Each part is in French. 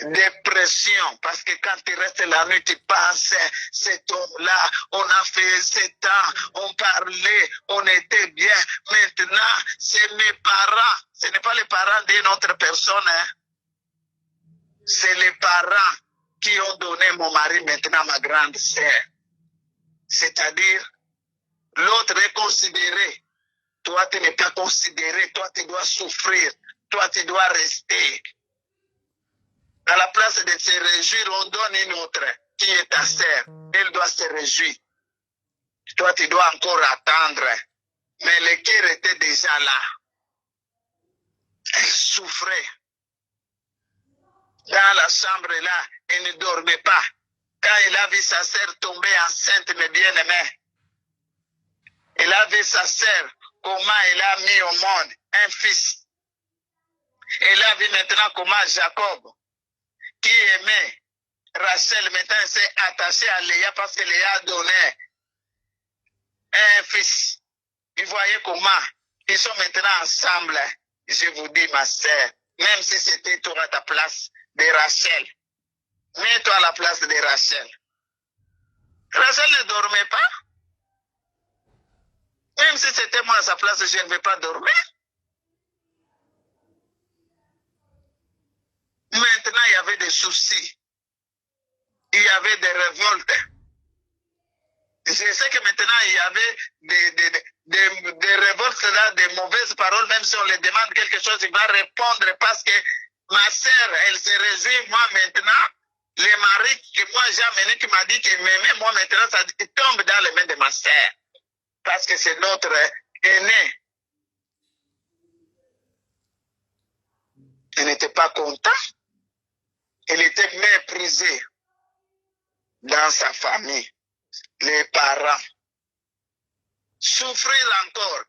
Dépression, parce que quand tu restes la nuit, tu penses, cet homme-là, on a fait 7 ans, on parlait, on était bien. Maintenant, c'est mes parents. Ce n'est pas les parents d'une autre personne. Hein. C'est les parents qui ont donné mon mari maintenant ma grande sœur. C'est-à-dire, l'autre est considéré. Toi, tu n'es pas considéré. Toi, tu dois souffrir. Toi, tu dois rester. À la place de se réjouir, on donne une autre qui est ta sœur. Elle doit se réjouir. Toi, tu dois encore attendre. Mais le cœur était déjà là. Elle souffrait. Dans la chambre là, elle ne dormait pas. Quand il a vu sa sœur tomber enceinte, mes bien-aimés, il a vu sa sœur, comment il a mis au monde un fils. Il a vu maintenant comment Jacob, qui aimait Rachel, maintenant s'est attaché à Léa parce que Léa a donné un fils. Vous voyez comment ils sont maintenant ensemble. Je vous dis, ma sœur, même si c'était toi à ta place de Rachel, mets-toi à la place de Rachel. Rachel ne dormait pas. Même si c'était moi à sa place, je ne vais pas dormir. Maintenant, il y avait des soucis. Il y avait des révoltes. Je sais que maintenant, il y avait des révoltes là, des mauvaises paroles, même si on lui demande quelque chose, il va répondre parce que ma sœur, elle se réjouit, moi maintenant, le mari que moi j'ai amené, qui m'a dit qu'il m'aimait, moi maintenant, ça tombe dans les mains de ma sœur. Parce que c'est notre aîné. Il n'était pas content. Il était méprisé dans sa famille, les parents. Souffrir encore,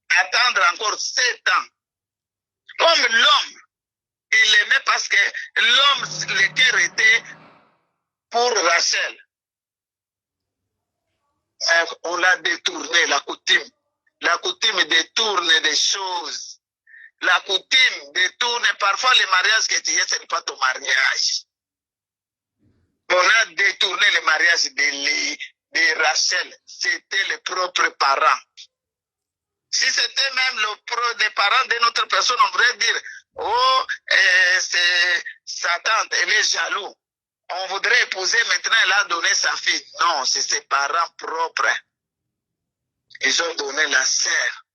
attendre encore 7 ans. Comme l'homme, il l'aimait parce que l'homme, le cœur était pour Rachel. On l'a détourné, la coutume. La coutume détourne des choses. La coutume détourne parfois le mariage que tu es, ce n'est pas ton mariage. On a détourné le mariage de Rachel. C'était les propres parents. Si c'était même les parents d'une autre personne, on pourrait dire, oh, c'est sa tante, elle est jaloux. On voudrait épouser, maintenant elle a donné sa fille. Non, c'est ses parents propres. Ils ont donné la sœur.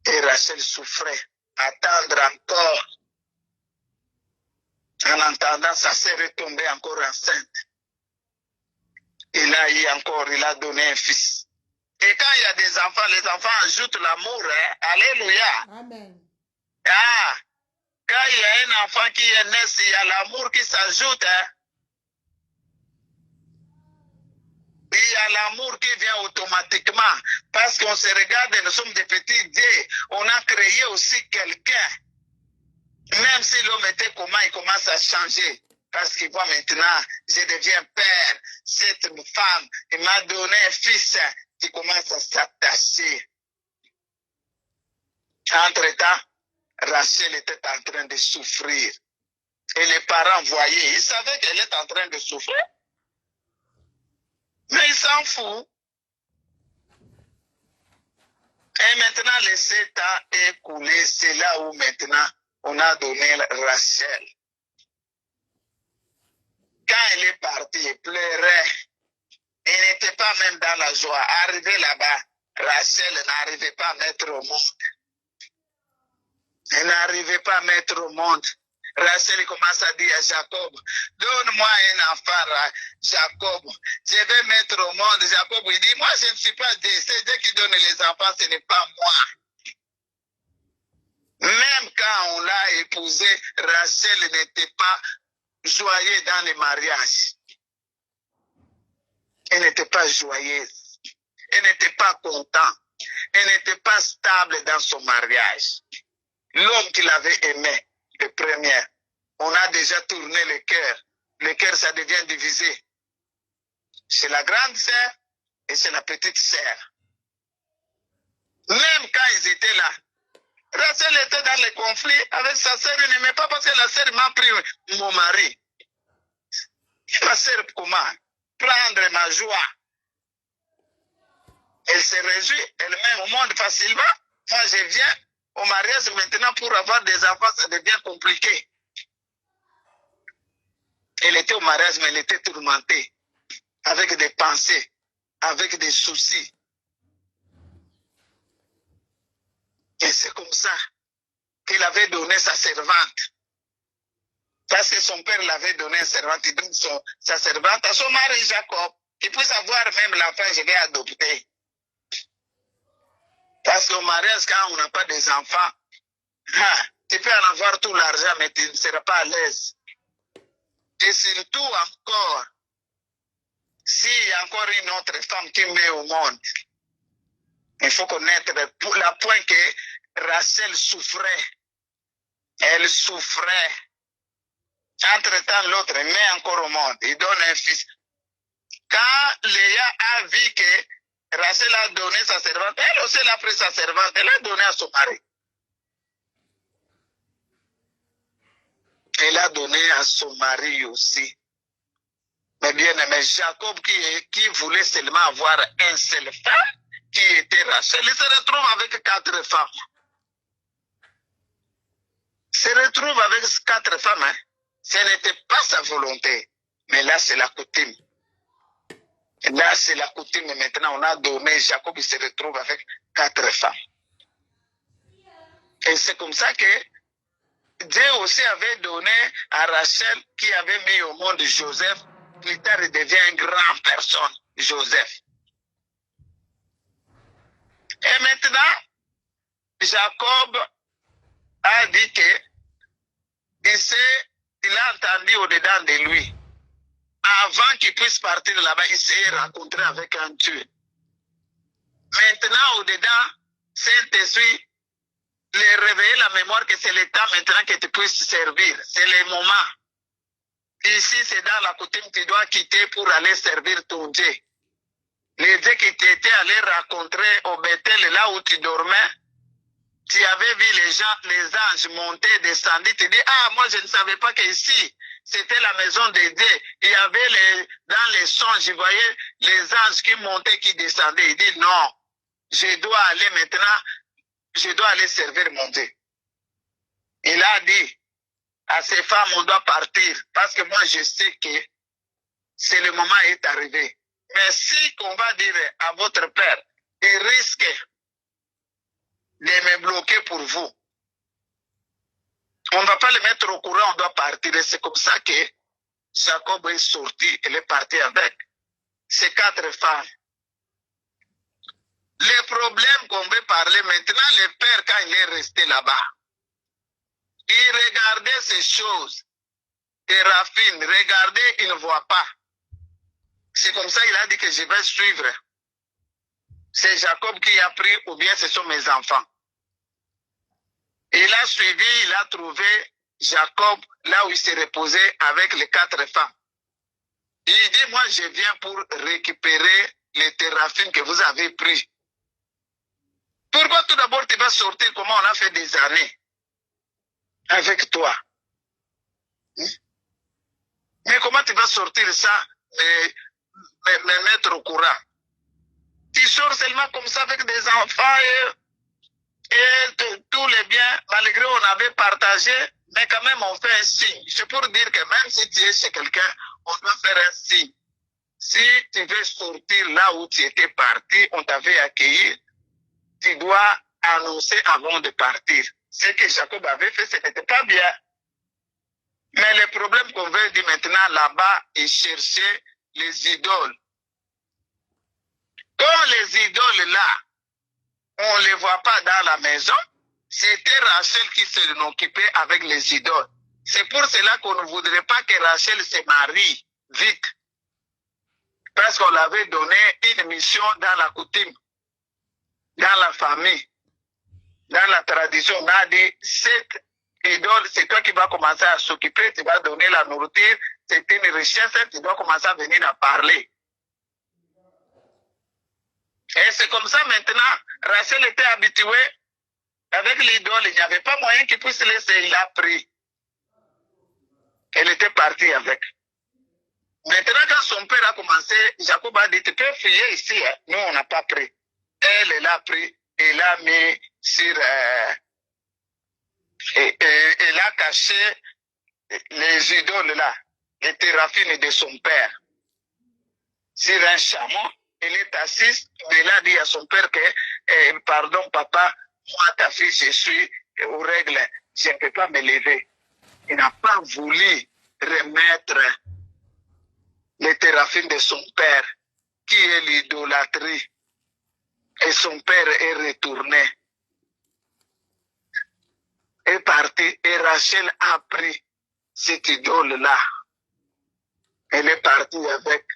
Et Rachel souffrait. Attendre encore. En entendant, sa sœur est tombée encore enceinte. Il a donné un fils. Et quand il y a des enfants, les enfants ajoutent l'amour. Hein? Alléluia. Amen. Ah, quand il y a un enfant qui est né, il y a l'amour qui s'ajoute. Hein? Il y a l'amour qui vient automatiquement. Parce qu'on se regarde, nous sommes des petits dieux. On a créé aussi quelqu'un. Même si l'homme était comment, il commence à changer. Parce qu'il voit maintenant, je deviens père. Cette femme, il m'a donné un fils qui commence à s'attacher. Entre-temps, Rachel était en train de souffrir. Et les parents voyaient, ils savaient qu'elle est en train de souffrir. Mais ils s'en foutent. Et maintenant, les 7 ans écoulés, c'est là où maintenant on a donné Rachel. Quand elle est partie, elle pleurait. Elle n'était pas même dans la joie. Arrivée là-bas, Rachel n'arrivait pas à mettre au monde. Elle n'arrivait pas à mettre au monde. Rachel commence à dire à Jacob, donne-moi un enfant, Jacob. Je vais mettre au monde. Jacob, il dit, moi je ne suis pas Dieu. C'est Dieu qui donne les enfants, ce n'est pas moi. Même quand on l'a épousée, Rachel n'était pas joyeuse dans le mariage. Elle n'était pas joyeuse. Elle n'était pas contente. Elle n'était pas stable dans son mariage. L'homme qui l'avait aimé, le premier, on a déjà tourné le cœur. Le cœur, ça devient divisé. C'est la grande sœur et c'est la petite sœur. Même quand ils étaient là, Rachel était dans les conflits avec sa sœur, il n'aimait pas parce que la sœur m'a pris mon mari. Ma sœur, comment prendre ma joie? Elle se réjouit, elle met au monde facilement. Moi, je viens au mariage maintenant pour avoir des enfants, ça devient compliqué. Elle était au mariage, mais elle était tourmentée, avec des pensées, avec des soucis. Et c'est comme ça qu'il avait donné sa servante. Parce que son père l'avait donné une servante, il donne sa servante à son mari Jacob, qui puisse avoir même l'enfant, je vais adopter. Parce qu'au mariage, quand on n'a pas des enfants, tu peux en avoir tout l'argent, mais tu ne seras pas à l'aise. Et surtout encore, s'il y a encore une autre femme qui met au monde, il faut connaître la point que Rachel souffrait. Elle souffrait. Entre-temps, l'autre met encore au monde. Il donne un fils. Quand Léa a vu que Rachel a donné sa servante, elle aussi a pris sa servante, elle a donné à son mari. Elle a donné à son mari aussi. Mais bien aimé, Jacob qui voulait seulement avoir un seul femme, qui était Rachel, il se retrouve avec 4 femmes. Il se retrouve avec 4 femmes. Hein. Ce n'était pas sa volonté. Mais là, c'est la coutume. Là, c'est la coutume. Maintenant, on a donné, Jacob, il se retrouve avec 4 femmes. Et c'est comme ça que Dieu aussi avait donné à Rachel, qui avait mis au monde Joseph. Plus tard, il devient une grande personne, Joseph. Et maintenant, Jacob a dit que il a entendu au-dedans de lui. Avant qu'il puisse partir là-bas, il s'est rencontré avec un Dieu. Maintenant, au-dedans, Saint-Esprit lui réveiller la mémoire que c'est le temps maintenant que tu puisses servir. C'est le moment. Ici, c'est dans la coutume, tu dois quitter pour aller servir ton Dieu. Les dieux qui t'étaient allés rencontrer au Bethel, là où tu dormais, tu avais vu les gens, les anges monter, descendre, tu dis, ah, moi je ne savais pas qu'ici, c'était la maison de Dieu. Il y avait dans les songes, je voyais les anges qui montaient, qui descendaient. Il dit, non, je dois aller maintenant, je dois aller servir mon Dieu. Il a dit à ces femmes, on doit partir, parce que moi je sais que c'est le moment est arrivé. Mais si on va dire à votre père, il risque de me bloquer pour vous. On ne va pas le mettre au courant, on doit partir. Et c'est comme ça que Jacob est sorti, il est parti avec ces 4 femmes. Les problèmes qu'on veut parler maintenant, le père, quand il est resté là-bas, il regardait ces choses. Et Raphine, regardez, il ne voit pas. C'est comme ça qu'il a dit que je vais suivre. C'est Jacob qui a pris, ou bien ce sont mes enfants. Il a suivi, il a trouvé Jacob là où il s'est reposé avec les 4 femmes. Il dit, moi je viens pour récupérer les téraphines que vous avez pris. Pourquoi tout d'abord tu vas sortir comment on a fait des années avec toi? Mais comment tu vas sortir ça me mettre au courant? Tu sors seulement comme ça avec des enfants et tous les biens, malgré on avait partagé, mais quand même on fait un signe. C'est pour dire que même si tu es chez quelqu'un, on doit faire un signe. Si tu veux sortir là où tu étais parti, on t'avait accueilli, tu dois annoncer avant de partir. Ce que Jacob avait fait, ce n'était pas bien. Mais le problème qu'on veut dire maintenant là-bas, il cherchait les idoles. Quand les idoles là, on ne les voit pas dans la maison, c'était Rachel qui s'en occupait avec les idoles. C'est pour cela qu'on ne voudrait pas que Rachel se marie vite. Parce qu'on l'avait donné une mission dans la coutume, dans la famille, dans la tradition. On a dit, cette idole, c'est toi qui vas commencer à s'occuper, tu vas donner la nourriture, c'est une richesse, tu dois commencer à venir à parler. Et c'est comme ça maintenant, Rachel était habituée Avec l'idole, il n'y avait pas moyen qu'il puisse laisser. Il a pris. Elle était partie avec. Maintenant, quand son père a commencé, Jacob a dit, tu peux fuir ici. Hein? Nous, on n'a pas pris. Elle l'a pris et l'a mis sur... elle a caché les idoles là, les téraphines de son père. Sur un chameau, elle est assise, mais elle a dit à son père que, pardon papa, moi ta fille, je suis aux règles, je ne peux pas me lever. Il n'a pas voulu remettre les téraphines de son père, qui est l'idolâtrie. Et son père est retourné, est parti, et Rachel a pris cette idole-là. Elle est partie avec.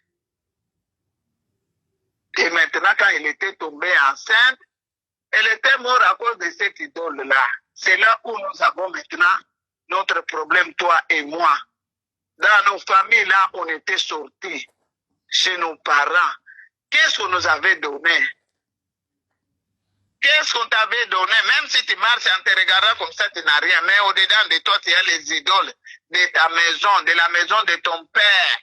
Et maintenant, quand elle était tombée enceinte, elle était morte à cause de cette idole-là. C'est là où nous avons maintenant notre problème, toi et moi. Dans nos familles, là, on était sortis chez nos parents. Qu'est-ce qu'on nous avait donné? Qu'est-ce qu'on t'avait donné? Même si tu marches en te regardant comme ça, tu n'as rien. Mais au-dedans de toi, tu as les idoles de ta maison, de la maison de ton père.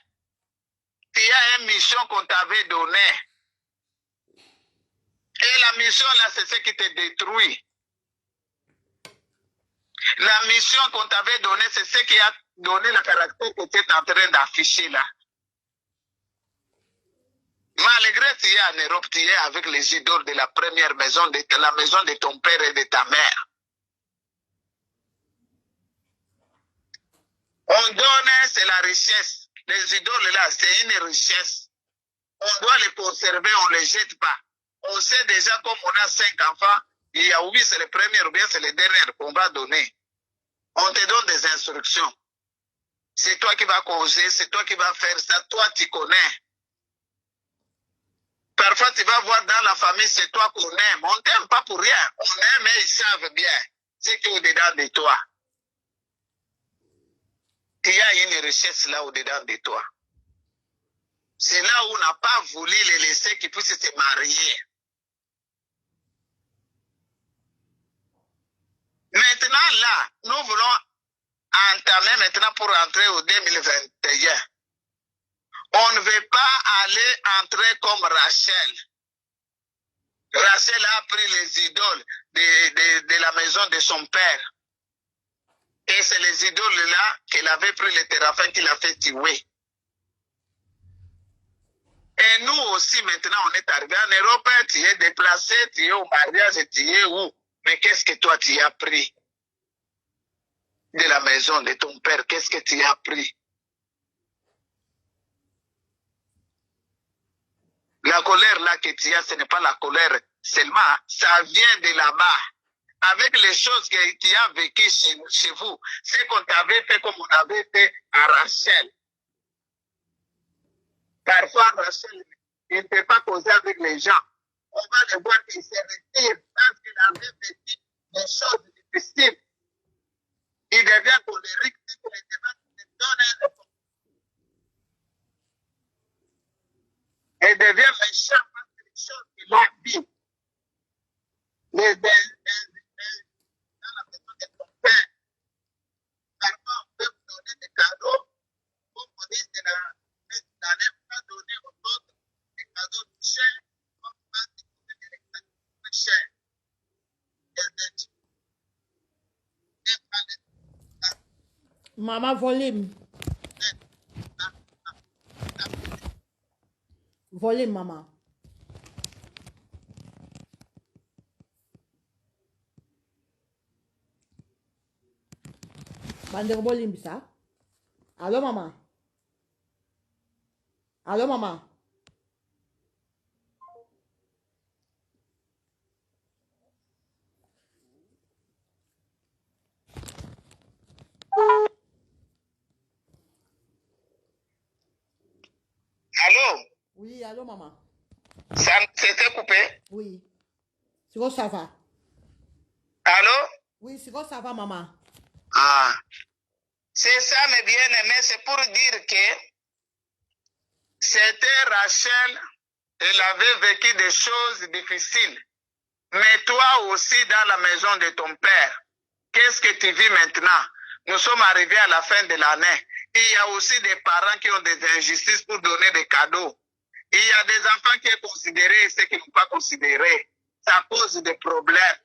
Tu as une mission qu'on t'avait donnée. Et la mission, là, c'est ce qui te détruit. La mission qu'on t'avait donnée, c'est ce qui a donné le caractère que tu es en train d'afficher là. Malgré que tu es en Europe, tu es avec les idoles de la première maison, de la maison de ton père et de ta mère. On donne, c'est la richesse. Les idoles là, c'est une richesse. On doit les conserver, on ne les jette pas. On sait déjà comme on a 5 enfants, il y a oui, c'est les premiers ou bien c'est les derniers qu'on va donner. On te donne des instructions. C'est toi qui vas causer, c'est toi qui vas faire ça, toi tu connais. Parfois tu vas voir dans la famille, c'est toi qu'on aime. On ne t'aime pas pour rien. On aime et ils savent bien ce qui est au-dedans de toi. Il y a une richesse là au-dedans de toi. C'est là où on n'a pas voulu les laisser qu'ils puissent se marier. Maintenant là, nous voulons entamer maintenant pour entrer au 2021. On ne veut pas aller entrer comme Rachel. Rachel a pris les idoles de la maison de son père. Et c'est les idoles là qu'elle avait pris les téraphins qui l'a fait tuer. Et nous aussi maintenant on est arrivé en Europe, tu es déplacé, tu es au mariage, tu es où? Mais qu'est-ce que toi tu as pris de la maison de ton père? Qu'est-ce que tu as pris? La colère là que tu as, ce n'est pas la colère seulement, ça vient de là-bas. Avec les choses que tu as vécues chez vous, c'est qu'on t'avait fait comme on avait fait à Rachel. Parfois, Rachel, il ne peut pas causer avec les gens. On va le voir qu'il se retire parce qu'il avait vécu des choses difficiles. Il devient colérique si tu le demandes de donner une réponse. Il devient méchant parce que les choses qu'il a vues. Dans la maison de ton père, parfois on peut vous donner des cadeaux, comme on dit, c'est n'allez pas donner aux autres des cadeaux chers, comme pas des cadeaux chers. Mama, volume. Volume, mama. Bandar volume bisa? Allô, mama? Allô, mama? Allô? Oui, allô, maman. Ça s'était coupé? Oui. C'est quoi ça va? Allô? Oui, c'est quoi ça va, maman? Ah. C'est ça, mes bien-aimés, c'est pour dire que c'était Rachel, elle avait vécu des choses difficiles. Mais toi aussi, dans la maison de ton père, qu'est-ce que tu vis maintenant? Nous sommes arrivés à la fin de l'année. Il y a aussi des parents qui ont des injustices pour donner des cadeaux. Il y a des enfants qui sont considérés et ceux qui ne sont pas considérés. Ça cause des problèmes.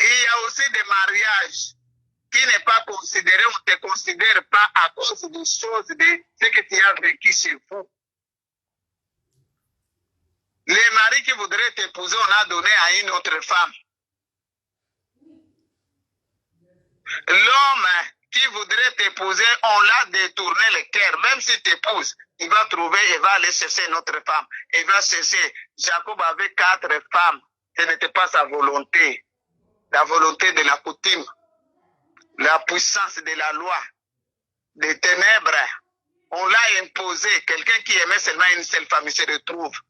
Il y a aussi des mariages qui n'est pas considéré, on ne te considère pas à cause des choses, de ce que tu as vécu chez vous. Les maris qui voudraient t'épouser, on a donné à une autre femme. L'homme qui voudrait t'épouser, on l'a détourné le cœur. Même si t'épouses, il va trouver, il va aller chercher une autre femme. Il va chercher. Jacob avait 4 femmes. Ce n'était pas sa volonté. La volonté de la coutume. La puissance de la loi. Des ténèbres. On l'a imposé. Quelqu'un qui aimait seulement une seule femme, il se retrouve.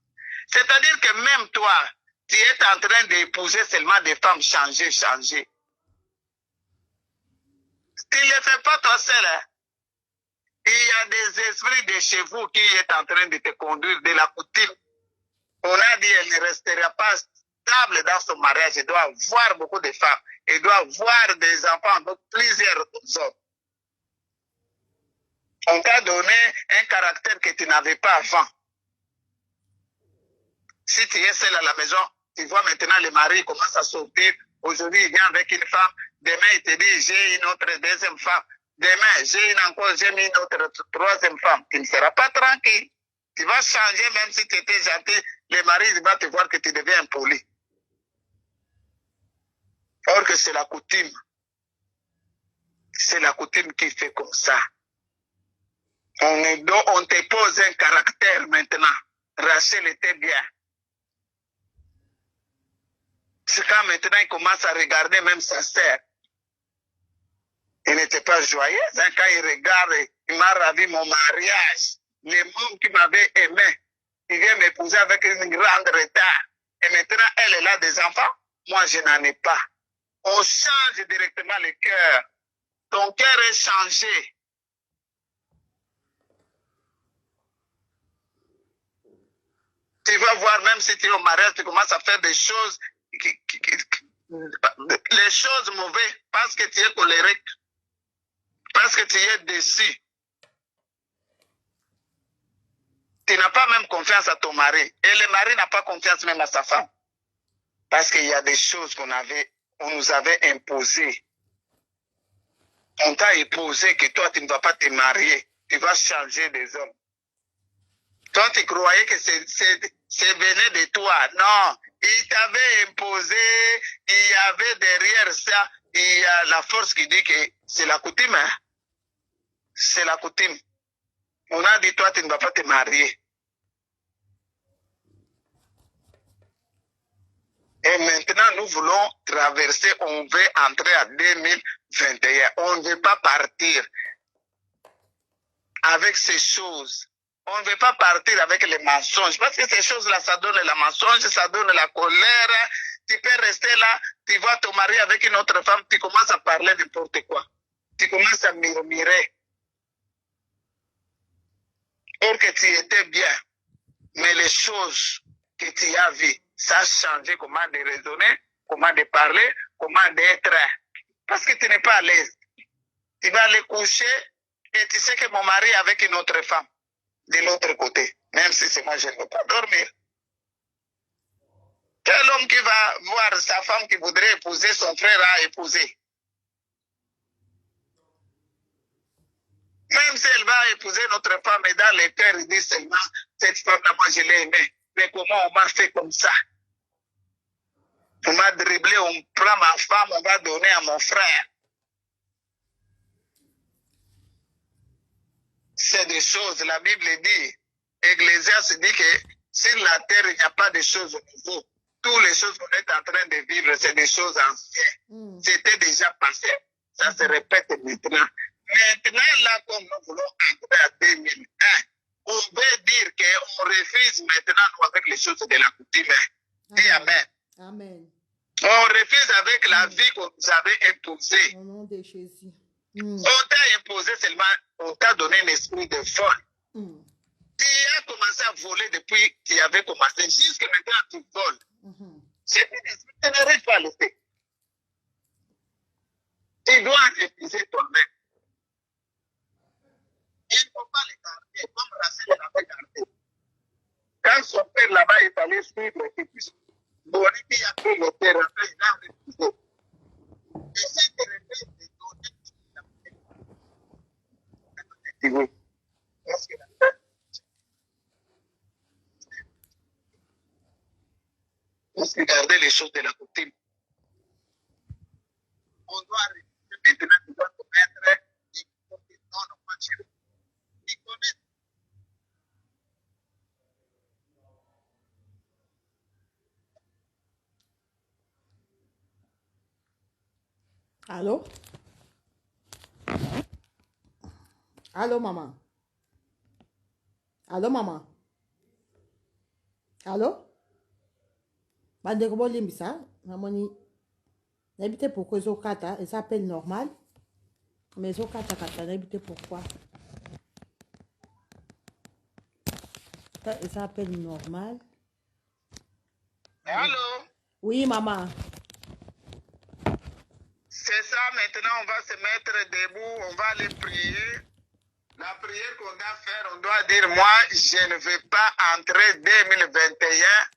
C'est-à-dire que même toi, tu es en train d'épouser seulement des femmes changées. Tu ne le fais pas toi seul. Hein? Il y a des esprits de chez vous qui est en train de te conduire de la coutume. On a dit qu'elle ne restera pas stable dans son mariage. Elle doit avoir beaucoup de femmes. Elle doit avoir des enfants, donc plusieurs hommes. On t'a donné un caractère que tu n'avais pas avant. Si tu es seul à la maison, tu vois maintenant le mari commence à sortir. Aujourd'hui, il vient avec une femme. Demain, il te dit, j'ai une autre deuxième femme. Demain, j'ai mis une autre troisième femme. Tu ne seras pas tranquille. Tu vas changer même si tu étais gentil. Le mari va te voir que tu deviens impoli. Or que c'est la coutume. C'est la coutume qui fait comme ça. On te pose un caractère maintenant. Rachel était bien. C'est quand maintenant il commence à regarder même sa sœur. Il n'était pas joyeux. Hein, quand il regarde, il m'a ravi mon mariage. Les mômes qui m'avaient aimé, il vient m'épouser avec une grande retard. Et maintenant, elle a des enfants. Moi, je n'en ai pas. On change directement le cœur. Ton cœur est changé. Tu vas voir, même si tu es au mariage, tu commences à faire des choses, les choses mauvaises, parce que tu es colérique, parce que tu es déçu. Tu n'as pas même confiance à ton mari. Et le mari n'a pas confiance même à sa femme. Parce qu'il y a des choses qu'on nous avait imposées. On t'a imposé que toi, tu ne vas pas te marier. Tu vas changer des hommes. Toi, tu croyais que c'est venu de toi. Non, il t'avait imposé, il y avait derrière ça, il y a la force qui dit que c'est la coutume. Hein? C'est la coutume. On a dit, toi, tu ne vas pas te marier. Et maintenant, nous voulons traverser, on veut entrer à 2021. On ne veut pas partir avec ces choses. On ne veut pas partir avec les mensonges. Parce que ces choses-là, ça donne la mensonge, ça donne la colère. Tu peux rester là, tu vas te marier avec une autre femme, tu commences à parler n'importe quoi. Tu commences à murmurer. Or que tu étais bien. Mais les choses que tu as vues, ça a changé comment de raisonner, comment de parler, comment d'être. Parce que tu n'es pas à l'aise. Tu vas aller coucher et tu sais que mon mari est avec une autre femme. De l'autre côté, même si c'est moi, je ne veux pas dormir. Quel homme qui va voir sa femme qui voudrait épouser, son frère a épousé. Même si elle va épouser notre femme et dans le cœur, il dit seulement, cette femme-là, moi je l'ai aimée. Mais comment on m'a fait comme ça? On m'a dribblé, on prend ma femme, on va donner à mon frère. C'est des choses, la Bible dit, Ecclésiaste dit que sur la terre, il n'y a pas de choses nouvelles. Toutes les choses qu'on est en train de vivre, c'est des choses anciennes. C'était déjà passé, ça se répète maintenant. Maintenant, là, comme nous voulons entrer à 2001, on veut dire qu'on refuse maintenant nous, avec les choses de la coutume. Dis Amen. Amen. On refuse avec la vie qu'on nous avait imposée. Au nom de Jésus. On t'a imposé seulement, on t'a donné un esprit de folle. Tu as commencé à voler depuis que tu avais commencé. Jusqu'à maintenant, tu voles. C'est une esprit, tu n'arrêtes pas à le faire. Tu dois refuser toi-même. Il ne faut pas les garder, comme Rachel l'avait gardé. Quand son père là-bas est allé suivre et puis Bonnie qui a pris le terrain, il a refusé. Et cette refus de donner, parce que parce que garder les choses de la coutume. On doit refuser maintenant, tu dois te mettre et non, non, pas chez lui. Il connaît. Allô? Allô, maman? Allô, maman? Allô? Bandeko bolimbisa, namoni n'habite pourquoi ils ont kata, ils s'appellent normal, mais ils ont kata, n'habite pourquoi. Ils s'appellent normal. Allô? Oui, maman. C'est ça, maintenant on va se mettre debout, on va aller prier. La prière qu'on doit faire, on doit dire, moi, je ne veux pas entrer 2021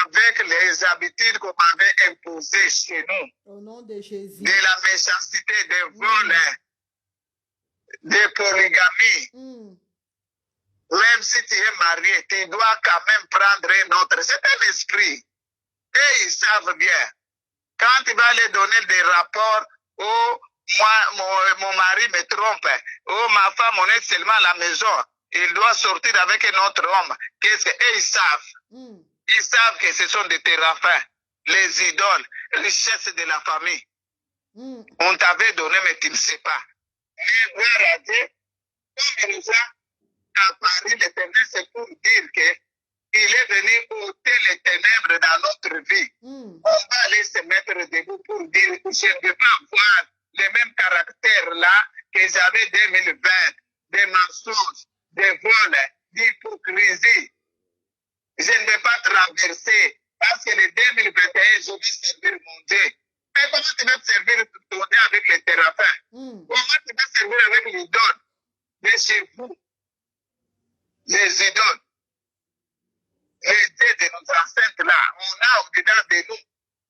avec les habitudes qu'on m'avait imposées chez nous. Au nom de Jésus. De la méchanceté, des vols, de polygamie. Même si tu es marié, tu dois quand même prendre un autre. C'est un esprit. Et ils savent bien. Quand tu vas les donner des rapports, oh, moi, mon mari me trompe, oh, ma femme, on est seulement à la maison, il doit sortir avec un autre homme. Qu'est-ce que, et ils savent. Ils savent que ce sont des téraphins, les idoles, richesses de la famille. On t'avait donné, mais tu ne sais pas. Mais gloire à Dieu, comme il nous a apparu l'Éternel, c'est pour dire que il est venu ôter les ténèbres dans notre vie. On va aller se mettre debout pour dire je ne veux pas avoir les mêmes caractères là que j'avais 2020, des mensonges, des vols, d'hypocrisie. Je ne vais pas traverser parce que le 2021, je vais servir mon Dieu. Mais comment tu vas servir ton Dieu avec les téraphins? Comment tu vas servir avec l'idole de chez vous? Les idoles. Les dieux de nos ancêtres là, on a au-dedans de nous.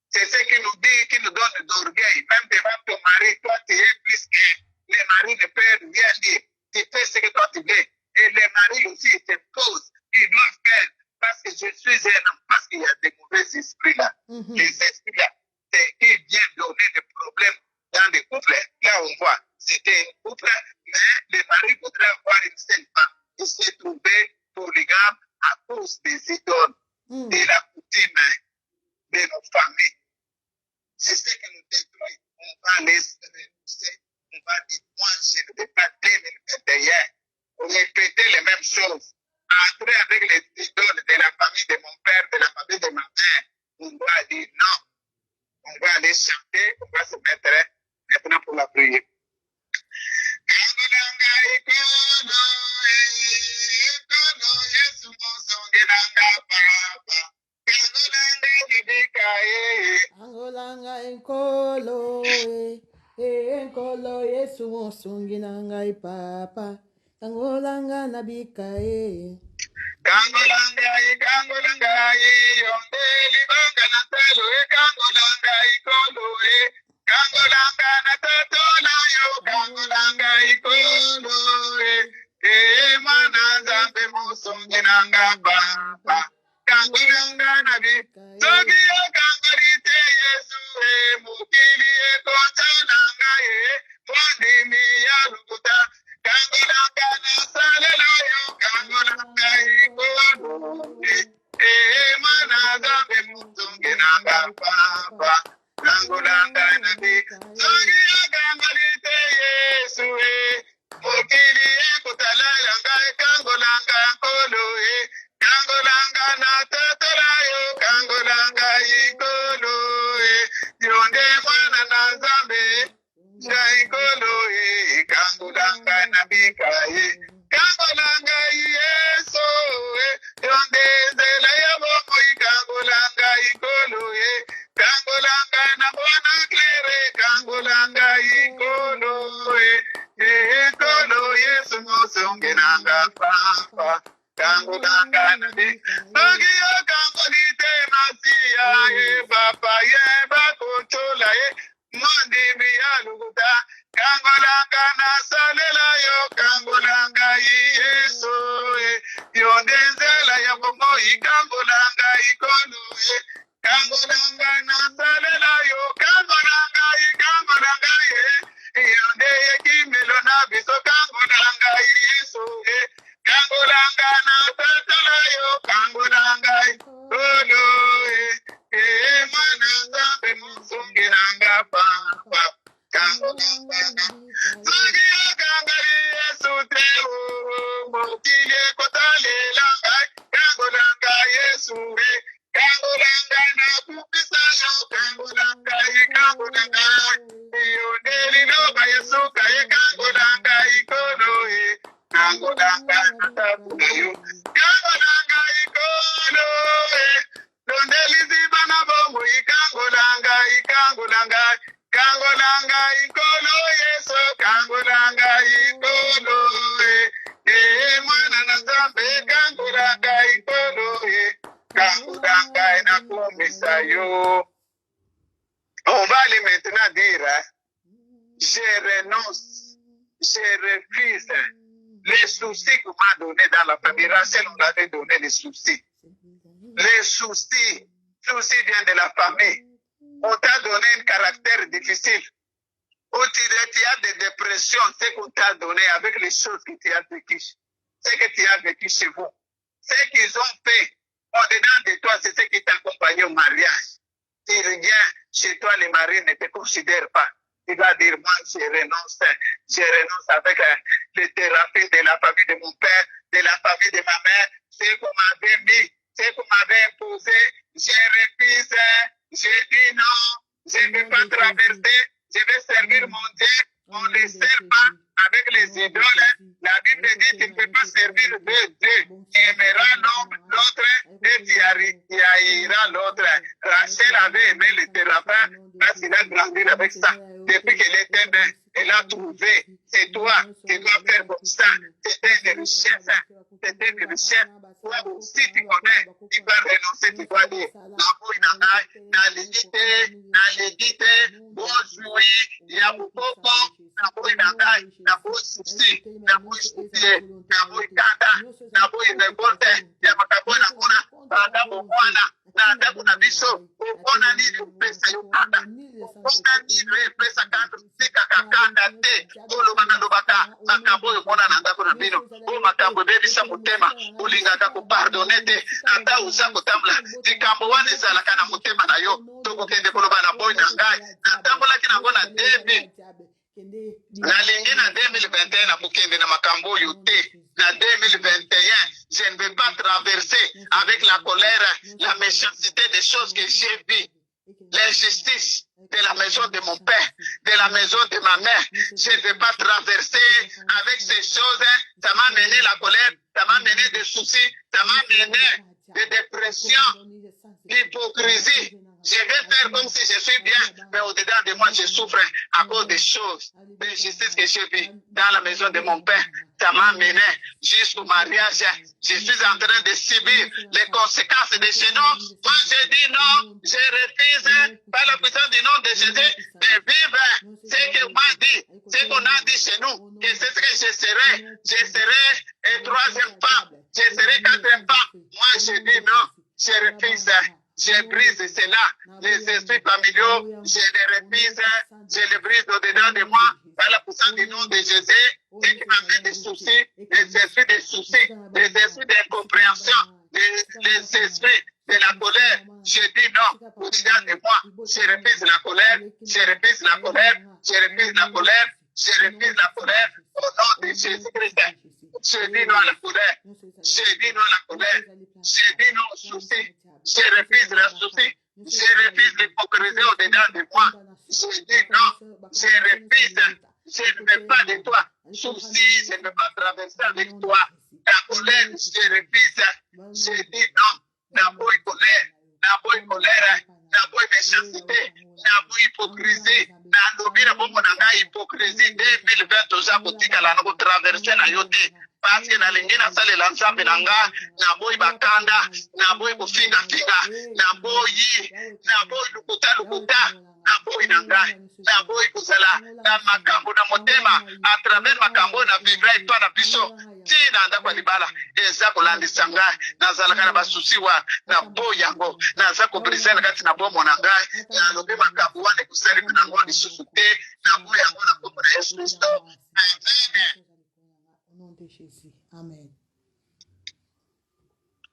C'est ce qui nous dit, qui nous donne d'orgueil. Même devant ton mari, toi tu es plus que les maris ne peuvent rien dire. Tu fais ce que toi tu veux. Et les maris aussi ils te posent. Ils doivent faire parce que je suis un homme, parce qu'il y a des mauvais esprits là. Les esprits là, c'est qui viennent donner des problèmes dans des couples. Là on voit, c'était un couple, mais les maris voudraient avoir une seule femme. Ils se trouvaient polygames à cause des idoles, de la coutume de nos familles. C'est ce qui nous détruit. On va les repousser. On va dire, moi, je ne vais pas 2021 répéter les mêmes choses. Entrer avec les idoles de la famille de mon père, de la famille de ma mère. On va dire non. On va aller chanter. On va se mettre maintenant pour la prière. Angolanga enkolo enkolo Yesu mosungi nanga papa angolanga nabika Kangolanga yonde libanga na telo kangolanga ikolo kangolanga na tatola yo kangolanga ikolo mana zambe mosungi nanga papa kangolanga nabi sogi yo kangolite Yesu mukili konchalanga fondi mi ya lukuta kangolanga na salela yo kangolanga ikolo mana zambe mosungi nanga papa kangolanga nabi sogi yo kangolite Yesu mukili kotalanga kangolanga kolo kangolanga na tatala yo kangolanga ikolo yonde mwana na zambe ja ikolo kangolanga na bika kangolanga Yesu Nanga Papa. Kangolanga. Magia Kangari Yesu Teo. Motige Kotale Langa. Kangolanga Yesu. Kangolanga na kupisa yo. Kangolanga Kangolanga. Ioneli no ba Yesu kaye Kangolanga ikono. Kangolanga na tapuga yo. Kangolanga ikono. Donde liziba na bomu ikangolanga ikangolanga kangolanga ikolo Yesu kangolanga ikolo mwana na zambe kangolanga ikolo kangolanga inakumisa yo. On va aller maintenant dire je renonce, je refuse les soucis qu'on m'a donné dans la famille. Rachel, on l'avait donné les soucis. Les soucis viennent de la famille. On t'a donné un caractère difficile. Ou tu as des dépressions, c'est qu'on t'a donné avec les choses que tu as vécues. C'est que tu as vécu chez vous. Ce qu'ils ont fait au-dedans de toi, c'est ce qui t'accompagne au mariage. Si rien chez toi, les maris ne te considèrent pas. Tu vas dire, moi, je renonce avec les thérapies de la famille de mon père, de la famille de ma mère, c'est qu'on m'avait mis. C'est qu'on m'avait imposé, j'ai refusé, j'ai dit non, je ne vais pas traverser, je vais servir mon Dieu, on ne le sert pas avec les idoles. La Bible dit tu ne peux pas servir deux dieux, tu aimeras l'autre et tu haïras l'autre. Rachel avait aimé le thérapeute parce qu'il a grandi avec ça. Depuis qu'elle était belle, elle a trouvé, c'est toi qui dois faire comme ça. C'était une richesse, c'était une richesse. Toi aussi tu connais, tu vas renoncer, tu dois dire, na legite, bon jouer, il y a beaucoup na bo susi, na bo susi, na bo kanda, na bo inegonte, ya makabo na kuna, na bo mwana, na ndabu na biso, ukona nini upesa yukanda, ukona nini upesa kanda, sika kakanda te, olo baka, makabo yukona na ndabu na bino, o makabo bebisa mutema, ulingaka kupardone te, ata uza kutamla, tikambo wane zalaka na mutema na yo, toko kende koloba na boy na ngai, na tambola kina ngona debi, na lingi na 2021 na kukende na makambo yote na 2021 je ne vais pas traverser avec la colère la méchanceté des choses que j'ai vues, l'injustice de la maison de mon père, de la maison de ma mère. Je ne vais pas traverser avec ces choses. Ça m'a mené la colère, ça m'a mené des soucis, ça m'a mené des dépressions, d'hypocrisie. Je vais faire comme si je suis bien, mais au-dedans de moi, je souffre à cause des choses, des injustices que j'ai vues dans la maison de mon père. Ça m'a mené jusqu'au mariage. Je suis en train de subir les conséquences de chez nous. Moi, je dis non, je refuse par la puissance du nom de Jésus de vivre ce qu'on m'a dit, ce qu'on a dit chez nous, que c'est ce que je serai. Je serai une troisième femme, je serai quatrième femme. Moi, je dis non, je refuse. Je brise cela, les esprits familiaux, je les refuse, je les brise au-dedans de moi, par la puissance du nom de Jésus, ce qui m'amène des soucis, les esprits des soucis, les esprits d'incompréhension, les esprits de la colère. Je dis non, au-dedans de moi, je refuse la colère, je refuse la colère, je refuse la colère, je refuse la colère, au nom de Jésus-Christ. Je dis non à la colère, je dis non à la colère, je dis non au souci. Je refuse le souci, je refuse l'hypocrisie au-dedans de moi. Je dis non, je refuse, je ne veux pas de toi. Souci, je ne veux pas traverser avec toi. La colère, je refuse. Je dis non, la bonne colère, la bonne méchanceté, la bonne hypocrisie. Na lobira bomo na ngai hypocrisie 2020 toza kotikala na kotraverse na yo te. Parce que na lingi na salela nzambe na nga na boyi bakanda na boyi kofinga na boyi lukuta na boyi na ngai na boyi kozala na makambo na motema à travers makambo na vivra epa na biso tina ndako ya libala eza kolandisa ngai nazalaka na basusi wa na boyi yango naza kobrise na kati na bomo na ngai nalobi makambo wana ekosalemi nango lisusu te na boyi yango na kombo na Yesu Kristo. Amen. Au nom de Jésus. Amen.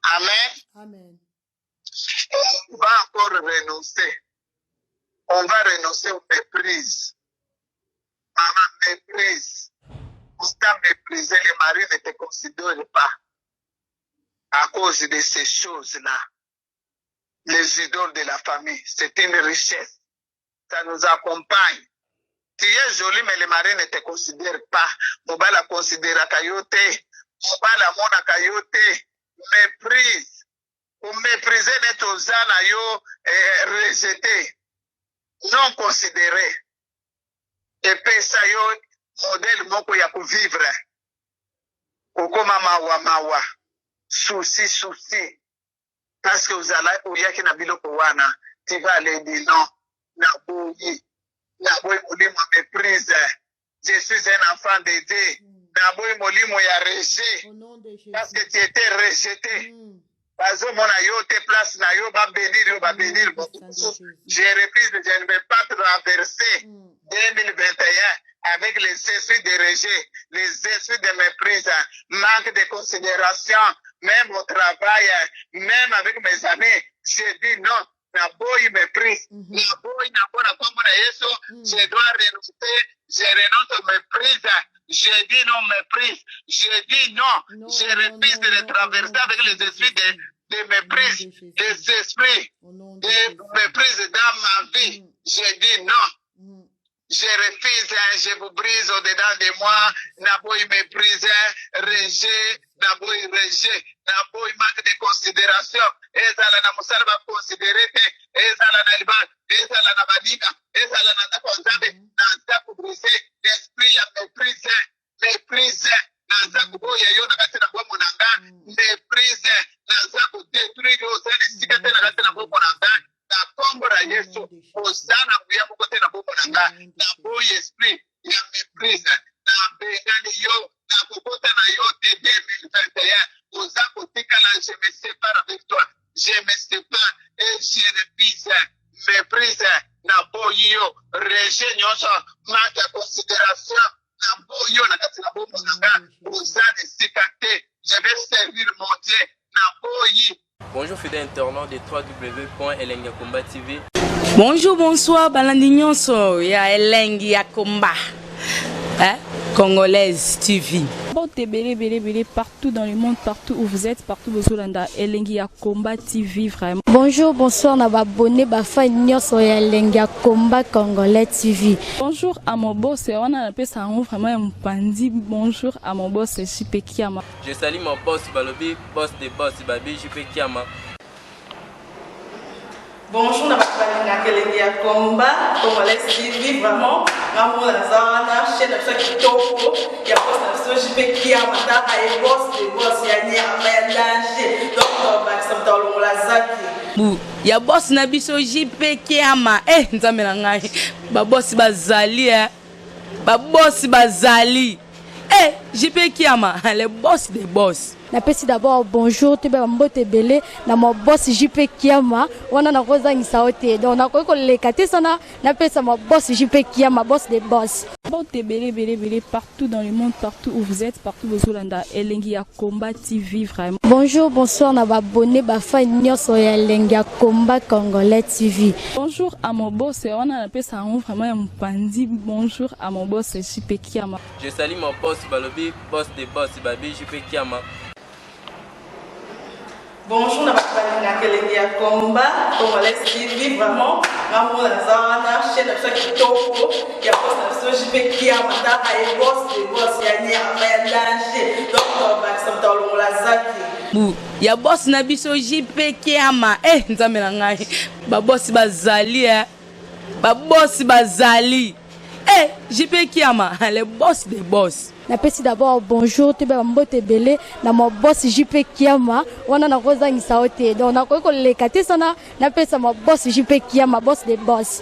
Amen. Amen. On va encore renoncer. On va renoncer aux méprises. Maman, méprise. Pour t'a méprisé, les maris ne te considèrent pas. À cause de ces choses-là. Les idoles de la famille, c'est une richesse. Ça nous accompagne. Tu es jolie, mais les maris ne te considèrent pas. Moba la considère kayote. Moba la mona kayote. Méprise. Pour mépriser notre zana yo rejeté. Non considéré. Et puis ça yo modèle moko ya pour vivre. Okoma mawa. Souci. Parce que vous allez au yaki na biloko wana. Tu vas aller dire non. Naboyi molimo méprise. Je suis un enfant de Dieu. Naboyi molimo ya rejet. Parce que tu étais rejeté. Bazo mona yo te place na yo ba bénir yo ba bénir. Je reprise, je ne vais pas traverser 2021 avec les esprits de rejet, les esprits de méprise, manque de considération, même au travail, même avec mes amis. J'ai dit non. Naboyi méprise. Naboyi nabona kombo na Yesu. Je dois renoncer. Je renonce au méprise. Je dis non méprise. Je dis non. Je refuse de traverser avec les esprits de méprise. Des esprits de méprise dans ma vie. Je dis non. Je refuse, je vous brise au-dedans de moi. Naboyi méprise, rejet, naboyi rejet, naboyi manque de considération. Ezala na musala ba considéré te, ezala na liba, ezala na badika, ezala na nakonzabe, naza kubrise, l'esprit ya méprise, naza kuboya yo na kati na bwa monanga, méprise, naza kudétruire yo zane sikate na kati na bwa monanga. Na kombo na Yesu, ozana kuya mukote na bobo nanga, na boy esprit, ya méprise, na bengani yo, na kokota na yo te 2021, oza kotika la je me sépare avec toi, je me sépare et je refuse, méprise, na boy yo, rejet nyonso, manque de considération, na boy yo na kati na bobo nanga, ozana sikate, je vais servir mon Dieu, na boy. Bonjour fidèles internautes de www.elengiakomba TV. Bonjour, bonsoir, balandi nyonso ya Elengi ya Komba. Congolaise TV. Belé, partout dans le monde, partout où vous êtes, partout où vous êtes, Elengi ya Komba TV, vraiment. Bonjour, bonsoir, na abonné bafa nyonso ya Elengi ya Komba Congolais TV. Bonjour à mon boss, on a appelé ça vraiment un pandi. Bonjour à mon boss, JP Kiama. Je salue mon boss Balobi, boss des boss Babi, JP Kiama. Bonjour, na Elengi ya Komba Congolais TV, vraiment. Ngamo na zana chaîne ça qui toko ya boss na JP Kiama ta ay boss des boss ya ni ya danger. Donc ba samta longola zaki. Ya boss na biso JP Kiama nzambe na ngai ba boss bazali ba boss bazali JP Kiama le boss des boss. Napesi d'abord bonjour te ba mbote belé na mo boss JP Kiama wana na kozangisa ote donc na ko lekate sana napesa mo boss JP Kiama boss des boss. Belé, partout dans le monde, partout où vous êtes, partout où vous êtes, Elengi ya Komba TV, vraiment. Bonjour, bonsoir, na abonné bafa nyonso ya Elengi ya Komba Congolais TV. Bonjour à mon boss, on a appelé ça vraiment un pandi. Bonjour à mon boss, JP Kiama. Je salue mon boss Balobi, boss des boss Babi, JP Kiama. Bonjour, na Elengi ya Komba Congolais TV, vraiment. Ngamo na zana chaîne ça qui toko ya boss na JP Kiama ta ay boss des boss ya ni ya danger. Donc ba samta longola zaki. Ya boss na biso JP Kiama nzambe na ngai ba boss bazali ba boss bazali JP Kiama le boss des boss. Napesi d'abord bonjour te ba mbote belé na mo boss JP Kiama wana na kozangisa ote donc na ko lekate sana napesa mo boss JP Kiama boss des boss.